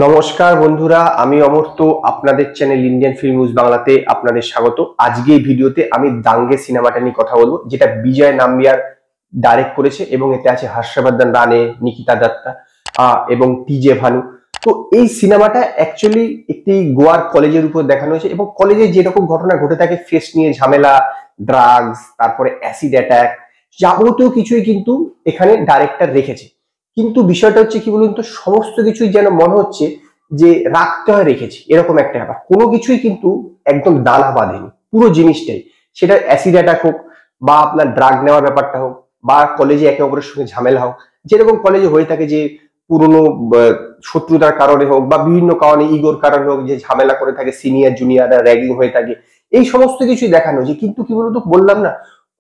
নমস্কার বন্ধুরা, আমি অমর্ত্য। আপনাদের চ্যানেল ইন্ডিয়ান ফিল্ম নিউজ বাংলাতে আপনাদের স্বাগত। আজকে এই ভিডিওতে আমি দাঙ্গে সিনেমাটা নিয়ে কথা বলবো, যেটা বিজয় নাম্বিয়ার ডাইরেক্ট করেছে এবং এতে আছে হর্ষবর্ধন রানে, নিকিতা দত্তা এবং টিজে ভানু। তো এই সিনেমাটা অ্যাকচুয়ালি একটি গোয়ার কলেজের উপর দেখানো হয়েছে এবং কলেজে যেরকম ঘটনা ঘটে থাকে, ফেস নিয়ে ঝামেলা, ড্রাগস, তারপরে অ্যাসিড অ্যাটাক, যাবতীয় কিছুই কিন্তু এখানে ডাইরেক্টর রেখেছে। কিন্তু বিষয়টা হচ্ছে কি বলুন তো, সমস্ত কিছুই যেন মনে হচ্ছে যে রাখতে হয় রেখেছি, এরকম একটা ব্যাপার। কোনো কিছুই কিন্তু একদম দানা বাঁধেনি, পুরো জিনিসটাই। সেটা অ্যাসিড অ্যাটাক হোক, বা আপনার ড্রাগ নেওয়ার ব্যাপারটা হোক, বা কলেজে একে অপরের সঙ্গে ঝামেলা হোক, যেরকম কলেজে হয়ে থাকে যে পুরনো শত্রুতার কারণে হোক বা বিভিন্ন কারণে, ইগোর কারণে হোক, যে ঝামেলা করে থাকে সিনিয়র জুনিয়ররা, র্যাগিং হয়ে থাকে, এই সমস্ত কিছুই দেখানো হয়েছে। কিন্তু কি বলতো, বললাম না,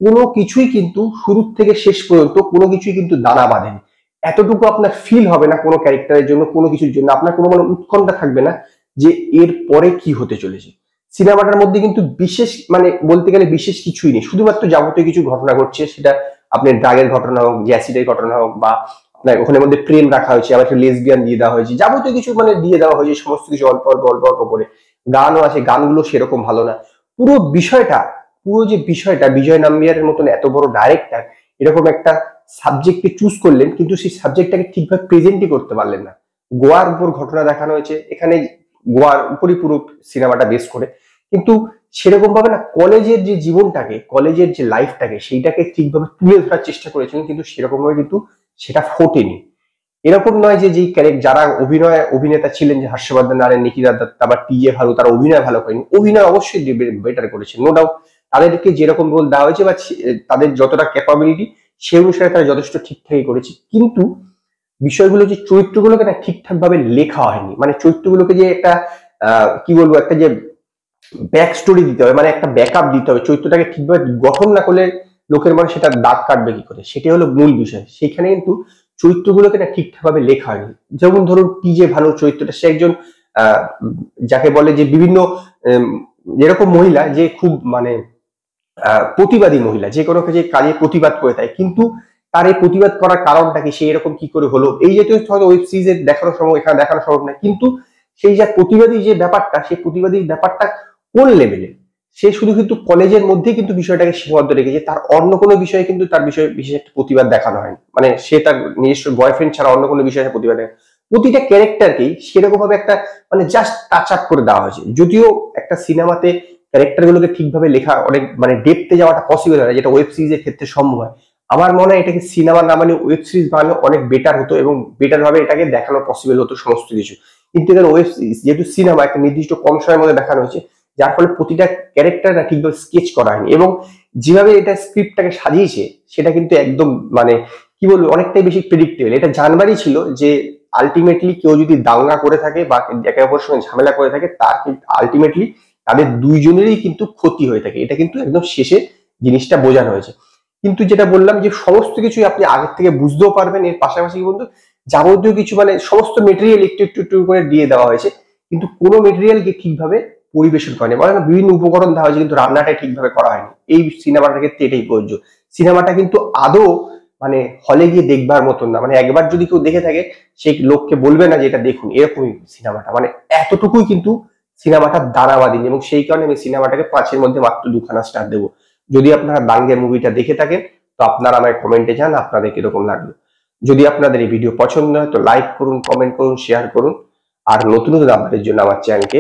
কোনো কিছুই কিন্তু শুরু থেকে শেষ পর্যন্ত কোনো কিছুই কিন্তু দানা বাঁধেনি। এতটুকু আপনার ফিল হবে না কোনো ক্যারেক্টারের জন্য, কোনো কিছুর জন্য আপনার কোনো মানে উৎকণ্ঠা থাকবে না যে এর পরে কি হতে চলেছে। সিনেমাটার মধ্যে কিন্তু বিশেষ মানে বলতে গেলে বিশেষ কিছুই নেই, শুধুমাত্র যাবতীয় কিছু ঘটনা ঘটছে। সেটা আপনার ড্রাগের ঘটনা হোক, অ্যাসিডের ঘটনা হোক, বা আপনার ওখানে মধ্যে প্রেম রাখা হয়েছে, আবার একটা লেসবিয়ান দিয়ে দেওয়া হয়েছে, যাবতীয় কিছু মানে দিয়ে দেওয়া হয়েছে, সমস্ত কিছু অল্প অল্প অল্প অল্প করে। গানও আছে, গানগুলো সেরকম ভালো না। পুরো বিষয়টা, পুরো যে বিষয়টা, বিজয় নাম্বিয়ারের মতন এত বড় ডাইরেক্টর এরকম একটা সাবজেক্টকে চুজ করলেন, কিন্তু সেই সাবজেক্টটাকে ঠিকভাবে প্রেজেন্টই করতে পারলেন না। গোয়ার উপর ঘটনা দেখানো হয়েছে এখানে, গোয়ার উপরই পুরো সিনেমাটা বেস করে। কিন্তু সেরকম ভাবে না, কলেজের যে জীবনটাকে, কলেজের যে লাইফটাকে, সেইটাকে ঠিকভাবে তুলে ধরার চেষ্টা করেছিলেন, কিন্তু সেরকম ভাবে কিন্তু সেটা ফোটেনি। এরকম নয় যে যেই যারা অভিনেতা ছিলেন, যে হর্ষবর্ধন নারায়ণ, নিকিতা দত্তা বা টিজে ভালু, তারা অভিনয় ভালো করেনি। অভিনয় অবশ্যই বেটার করেছে, নো ডাউট। তাদেরকে যেরকম রোল দেওয়া হয়েছে বা তাদের যতটা ক্যাপাবিলিটি, সে অনুসারে তারা যথেষ্ট ঠিকঠাকই করেছে। কিন্তু বিষয়গুলো যে চরিত্রগুলোকে না ঠিকঠাক ভাবে লেখা হয়নি, মানে চরিত্রগুলোকে যে একটা কি বলবো, একটা যে ব্যাক স্টোরি দিতে হবে, মানে একটা ব্যাকআপ দিতে হবে, চরিত্রটাকে ঠিকভাবে গঠন না করলে লোকের মনে সেটা দাগ কাটবে কি করে, সেটাই হলো মূল বিষয়। সেখানে কিন্তু চরিত্রগুলোকে না ঠিকঠাক ভাবে লেখা হয়নি। যেমন ধরুন টিজে ভানু চরিত্রটা, সে একজন আহ যাকে বলে যে বিভিন্ন এরকম মহিলা যে খুব মানে প্রতিবাদী মহিলা, যে কোনো কাজে প্রতিবাদ করে থাকে, কিন্তু তার এই প্রতিবাদ করার কারণটা কি, সে এরকম কি করে হলো, এই জাতীয় হয়তো ওয়েব সিরিজে দেখানো সম্ভব, এখানে দেখানো সম্ভব না। কিন্তু সেই যে প্রতিবাদী যে ব্যাপারটা, সেই প্রতিবাদী ব্যাপারটা কোন লেভেলে, সে শুধু কিন্তু কলেজের মধ্যেই কিন্তু বিষয়টাকে সীমাবদ্ধ রেখেছে, তার অন্য কোনো বিষয়ে কিন্তু তার বিষয়ে বিশেষ একটা প্রতিবাদ দেখানো হয়নি। মানে সে তার নিজস্ব বয়ফ্রেন্ড ছাড়া অন্য কোনো বিষয়ে প্রতিবাদ দেখায়, প্রতিটা ক্যারেক্টারকেই সেরকম ভাবে একটা মানে জাস্ট টাচ আপ করে দেওয়া হয়েছে। যদিও একটা সিনেমাতে ক্যারেক্টার গুলোকে ঠিকভাবে লেখা, অনেক মানে ডেপথে যাওয়াটা পসিবল হয়, যেটা ওয়েব সিরিজের ক্ষেত্রে সম্ভব হয়। আমার মনে হয় এটাকে সিনেমা না মানে ওয়েব সিরিজ বানালে অনেক বেটার হতো এবং বেটার ভাবে এটাকে দেখানো পসিবল হতো সমস্ত কিছু। কিন্তু এখানে ওয়েব সিরিজ যেহেতু সিনেমা, একটা নির্দিষ্ট কম সময়ের মধ্যে দেখানো হয়েছে, যার ফলে প্রতিটা ক্যারেক্টার না ঠিকভাবে স্কেচ করা হয়নি। এবং যেভাবে এটা স্ক্রিপ্টটাকে সাজিয়েছে, সেটা কিন্তু একদম মানে কি বলবো, অনেকটাই বেশি প্রেডিক্টেবল। এটা জানবারই ছিল যে আলটিমেটলি কেউ যদি দাঙ্গা করে থাকে বা একে অপরের সঙ্গে ঝামেলা করে থাকে, তার কিন্তু আলটিমেটলি তাদের দুইজনেরই কিন্তু ক্ষতি হয়ে থাকে। এটা কিন্তু একদম শেষে জিনিসটা বোঝানো হয়েছে। কিন্তু যেটা বললাম যে সমস্ত কিছুই আপনি আগের থেকে বুঝতেও পারবেন, এর পাশাপাশি বন্ধু যাবতীয় কিছু মানে সমস্ত মেটেরিয়াল একটু একটু একটু করে দিয়ে দেওয়া হয়েছে, কিন্তু কোনো মেটেরিয়ালকে ঠিকভাবে পরিবেশন করেনি। মানে বিভিন্ন উপকরণ দেওয়া হয়েছে, কিন্তু রান্নাটা ঠিকভাবে করা হয়নি। এই সিনেমাটার ক্ষেত্রে এটাই প্রযোজ্য। সিনেমাটা কিন্তু আদৌ মানে হলে গিয়ে দেখবার মতন না, মানে একবার যদি কেউ দেখে থাকে, সেই লোককে বলবে না যে এটা দেখুন, এরকমই সিনেমাটা, মানে এতটুকুই কিন্তু সিনেমাটা দানাবাদিনী। এবং সেই কারণে আমি সিনেমাটাকে 5-এর মধ্যে মাত্র 2খানা স্টার দেবো। যদি আপনারা দাঙ্গের মুভিটা দেখে থাকেন, তো আপনারা আমায় কমেন্টে জানান আপনাদের কিরকম লাগলো। যদি আপনাদের এই ভিডিও পছন্দ হয়, তো লাইক করুন, কমেন্ট করুন, শেয়ার করুন, আর নতুন নতুন আপডেটের জন্য আমার চ্যানেলকে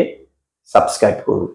সাবস্ক্রাইব করুন।